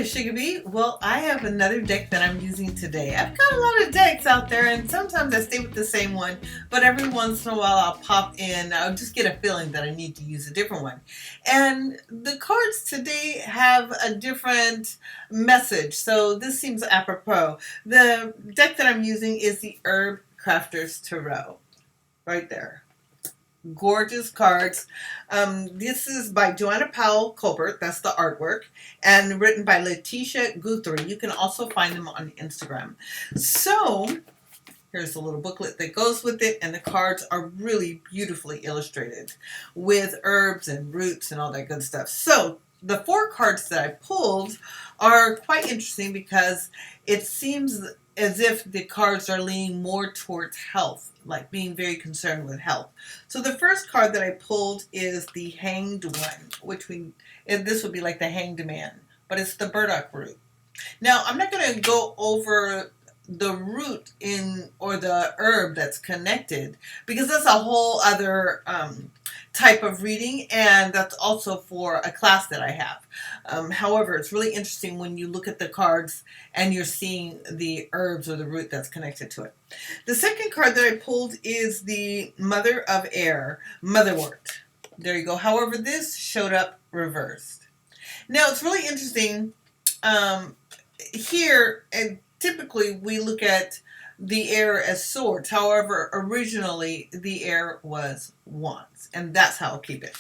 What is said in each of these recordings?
there, Sugahbee. Well, I have another deck that I'm using today. I've got a lot of decks out there, and sometimes I stay with the same one, but every once in a while I'll pop in. I'll just get a feeling that I need to use a different one. And the cards today have a different message, so this seems apropos. The deck that I'm using is the Herb Crafter's Tarot. Right there. Gorgeous cards. This is by Joanna Powell Colbert. That's the artwork, and written by Letitia Guthrie. You can also find them on Instagram. So here's a little booklet that goes with it, and the cards are really beautifully illustrated with herbs and roots and all that good stuff. So the 4 cards that I pulled are quite interesting because it seems as if the cards are leaning more towards health, like being very concerned with health. So the first card that I pulled is the Hanged One, this would be like the Hanged Man, but it's the burdock root. Now, I'm not going to go over the root or the herb that's connected, because that's a whole other type of reading, and that's also for a class that I have. However, it's really interesting when you look at the cards and you're seeing the herbs or the root that's connected to it. The second card that I pulled is the Mother of Air, Motherwort. There you go. However, this showed up reversed. Now, it's really interesting here, and typically we look at the air as swords. However, originally the air was wands, and that's how I'll keep it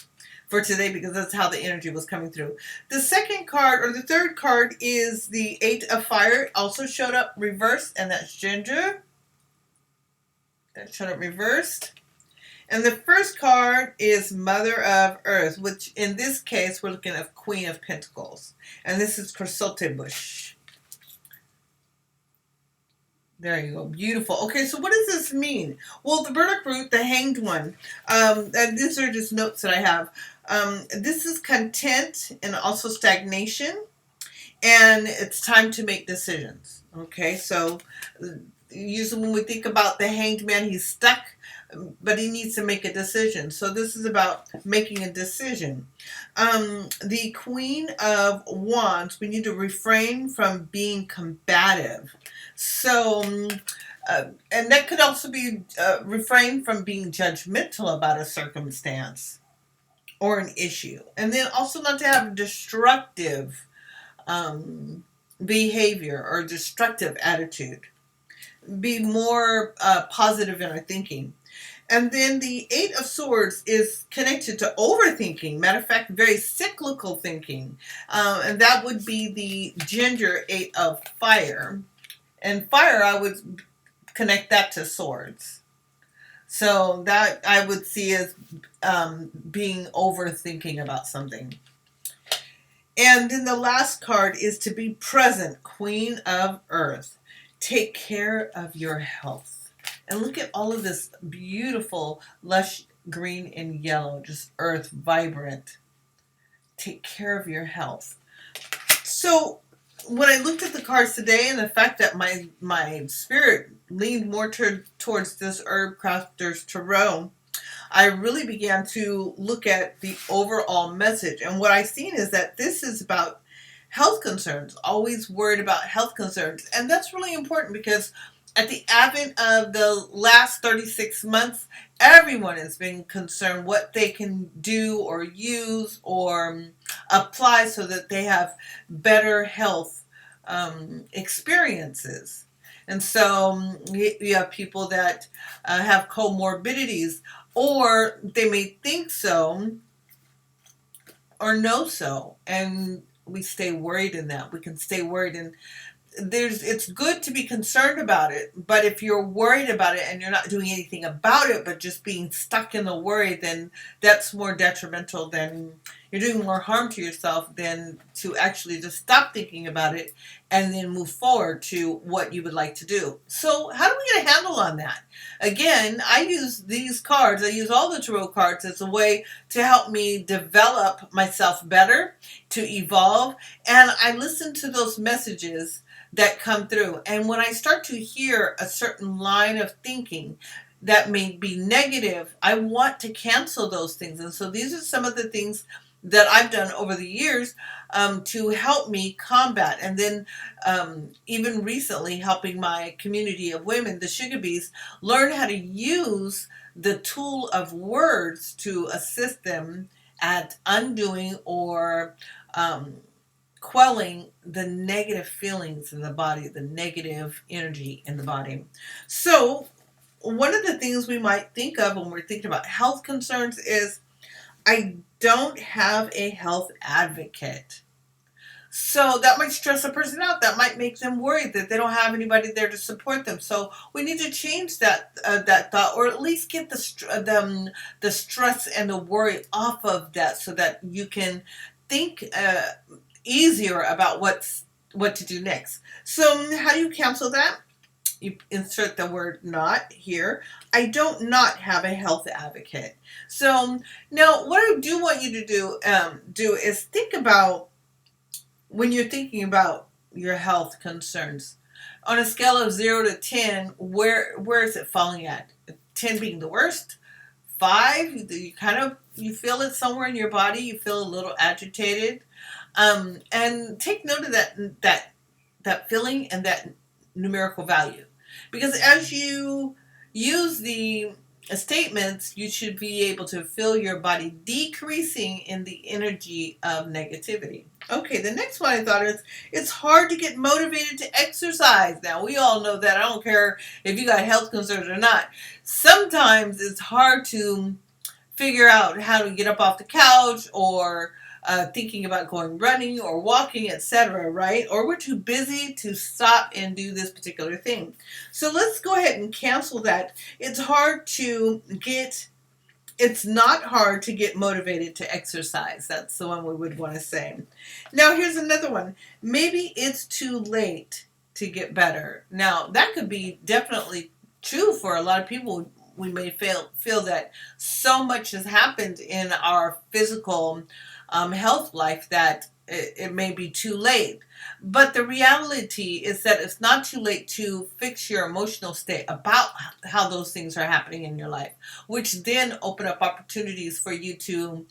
for today because that's how the energy was coming through. The second card, or the third card, is the 8 of Fire. It also showed up reversed, and that's Ginger. That showed up reversed. And the first card is Mother of Earth, which in this case we're looking at Queen of Pentacles, and this is Chrysote Bush. There you go. Beautiful. Okay, so what does this mean? Well, the burdock root, the Hanged One, and these are just notes that I have. This is content and also stagnation, and it's time to make decisions. Okay, so usually when we think about the Hanged Man, he's stuck, but he needs to make a decision. So this is about making a decision. The Queen of Wands, we need to refrain from being combative. So, and that could also be refrain from being judgmental about a circumstance or an issue. And then also not to have destructive behavior or destructive attitude. Be more positive in our thinking. And then the 8 of Swords is connected to overthinking. Matter of fact, very cyclical thinking. And that would be the Ginger 8 of Fire. And fire, I would connect that to swords. So that I would see as being overthinking about something. And then the last card is to be present, Queen of Earth. Take care of your health. And look at all of this beautiful, lush green and yellow, just earth, vibrant. Take care of your health. So when I looked at the cards today, and the fact that my spirit leaned more towards this Herb Crafter's Tarot, I really began to look at the overall message. And what I've seen is that this is about health concerns, always worried about health concerns. And that's really important because at the advent of the last 36 months, everyone has been concerned what they can do or use or apply so that they have better health experiences. And so you have people that have comorbidities, or they may think so or know so, and we stay worried in that. We can stay worried, and it's good to be concerned about it, but if you're worried about it and you're not doing anything about it but just being stuck in the worry, then that's more detrimental. Than you're doing more harm to yourself than to actually just stop thinking about it and then move forward to what you would like to do. So how do we get a handle on that? Again, I use these cards, I use all the tarot cards as a way to help me develop myself better, to evolve, and I listen to those messages that come through. And when I start to hear a certain line of thinking that may be negative, I want to cancel those things. And so these are some of the things that I've done over the years to help me combat. And then even recently helping my community of women, the Sugabees, learn how to use the tool of words to assist them at undoing or quelling the negative feelings in the body, the negative energy in the body. So one of the things we might think of when we're thinking about health concerns is, I don't have a health advocate. So that might stress a person out. That might make them worried that they don't have anybody there to support them. So we need to change that thought, or at least get the stress and the worry off of that, so that you can think easier about what to do next. So how do you cancel that? You insert the word not here. I don't not have a health advocate. So now what I do want you to do is think about, when you're thinking about your health concerns, on a scale of 0 to 10, where is it falling at? 10 being the worst, 5 you feel it somewhere in your body, you feel a little agitated, and take note of that feeling and that numerical value, because as you use the statements, you should be able to feel your body decreasing in the energy of negativity. Okay, the next one I thought is, it's hard to get motivated to exercise. Now, we all know that. I don't care if you got health concerns or not. Sometimes it's hard to figure out how to get up off the couch, or thinking about going running or walking, etc., right? Or we're too busy to stop and do this particular thing. So let's go ahead and cancel that. It's not hard to get motivated to exercise. That's the one we would want to say. Now, here's another one. Maybe it's too late to get better. Now, that could be definitely true for a lot of people. We may feel that so much has happened in our physical health life that it may be too late. But the reality is that it's not too late to fix your emotional state about how those things are happening in your life, which then open up opportunities for you to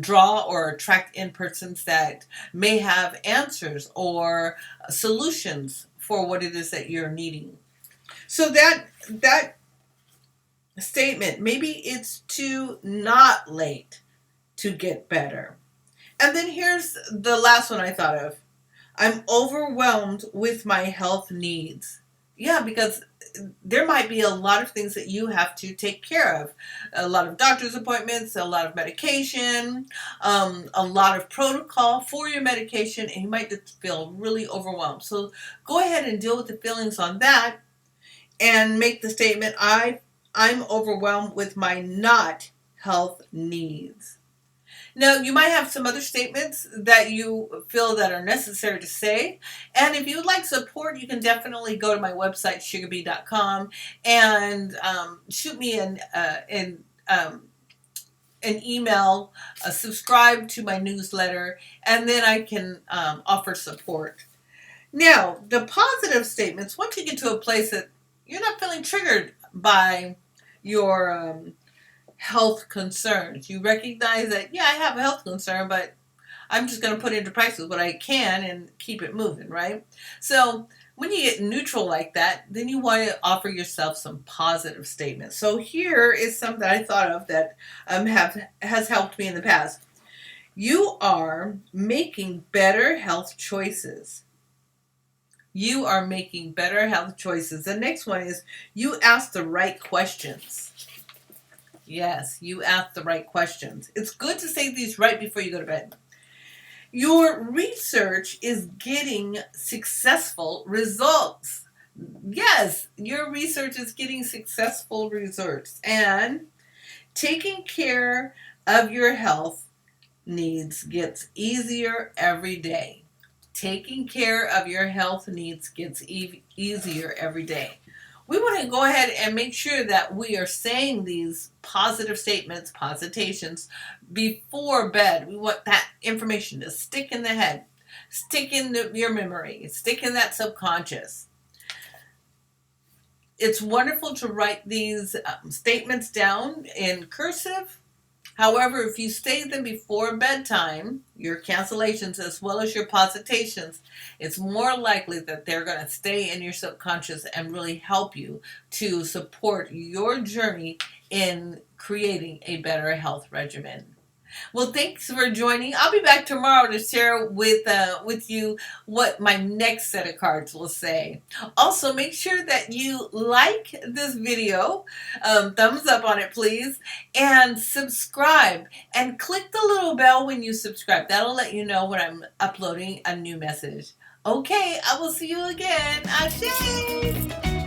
draw or attract in persons that may have answers or solutions for what it is that you're needing. So that statement, maybe it's too not late to get better. And then here's the last one I thought of. I'm overwhelmed with my health needs. Yeah, because there might be a lot of things that you have to take care of. A lot of doctor's appointments, a lot of medication, a lot of protocol for your medication, and you might just feel really overwhelmed. So go ahead and deal with the feelings on that and make the statement, I'm overwhelmed with my not health needs. Now, you might have some other statements that you feel that are necessary to say. And if you would like support, you can definitely go to my website, Sugahbee.com, and shoot me an email, subscribe to my newsletter, and then I can offer support. Now, the positive statements, once you get to a place that you're not feeling triggered by your health concerns. You recognize that, yeah, I have a health concern, but I'm just going to put into practice what I can and keep it moving, right? So when you get neutral like that, then you want to offer yourself some positive statements. So here is something that I thought of that has helped me in the past. You are making better health choices. You are making better health choices. The next one is, you ask the right questions. Yes, you ask the right questions. It's good to say these right before you go to bed. Your research is getting successful results. Yes, your research is getting successful results. And taking care of your health needs gets easier every day. Taking care of your health needs gets easier every day. We want to go ahead and make sure that we are saying these positive statements, positations, before bed. We want that information to stick in the head, stick in your memory, stick in that subconscious. It's wonderful to write these statements down in cursive However, if you say them before bedtime, your cancellations as well as your positations, it's more likely that they're going to stay in your subconscious and really help you to support your journey in creating a better health regimen. Well, thanks for joining. I'll be back tomorrow to share with you what my next set of cards will say. Also, make sure that you like this video, thumbs up on it, please, and subscribe. And click the little bell when you subscribe. That'll let you know when I'm uploading a new message. Okay, I will see you again. Ashe!